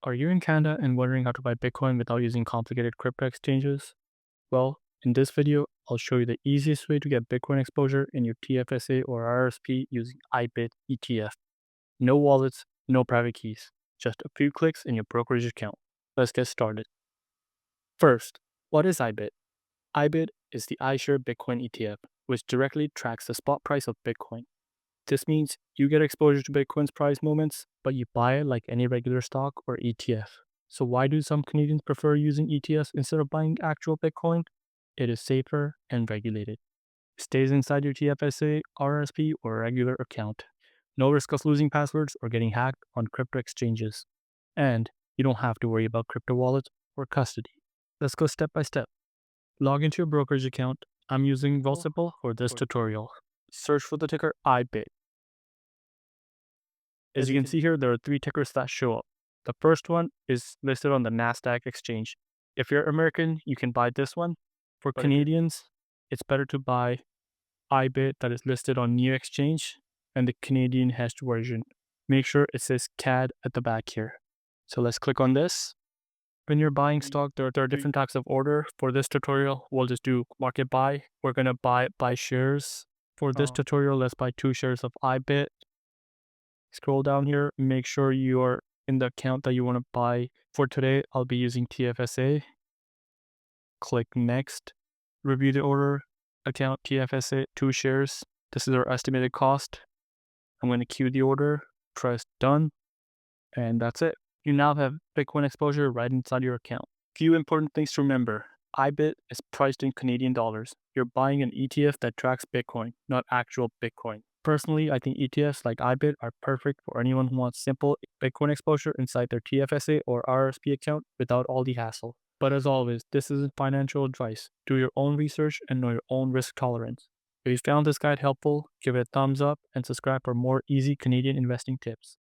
Are you in Canada and wondering how to buy Bitcoin without using complicated crypto exchanges? Well, in this video, I'll show you the easiest way to get Bitcoin exposure in your TFSA or RRSP using IBIT ETF. No wallets, no private keys, just a few clicks in your brokerage account. Let's get started. First, what is IBIT? IBIT is the iShare Bitcoin ETF, which directly tracks the spot price of Bitcoin. This means you get exposure to Bitcoin's price movements, but you buy it like any regular stock or ETF. So why do some Canadians prefer using ETFs instead of buying actual Bitcoin? It is safer and regulated. It stays inside your TFSA, RRSP, or regular account. No risk of losing passwords or getting hacked on crypto exchanges. And you don't have to worry about crypto wallets or custody. Let's go step by step. Log into your brokerage account. I'm using Vaultable for this tutorial. Search for the ticker IBIT. As you can see here, there are three tickers that show up. The first one is listed on the NASDAQ exchange. If you're American, you can buy this one. For Canadians, it's better to buy IBIT that is listed on New Exchange and the Canadian hedged version. Make sure it says CAD at the back here. So let's click on this. When you're buying stock, there are different types of order. For this tutorial, we'll just do market buy. We're going to buy shares. For this tutorial, let's buy 2 shares of IBIT. Scroll down here, make sure you're in the account that you want to buy. For today, I'll be using TFSA. Click next. Review the order. Account TFSA, 2 shares. This is our estimated cost. I'm going to queue the order, press done, and that's it. You now have Bitcoin exposure right inside your account. Few important things to remember. IBIT is priced in Canadian dollars. You're buying an ETF that tracks Bitcoin, not actual Bitcoin. Personally, I think ETFs like IBIT are perfect for anyone who wants simple Bitcoin exposure inside their TFSA or RRSP account without all the hassle. But as always, this isn't financial advice. Do your own research and know your own risk tolerance. If you found this guide helpful, give it a thumbs up and subscribe for more easy Canadian investing tips.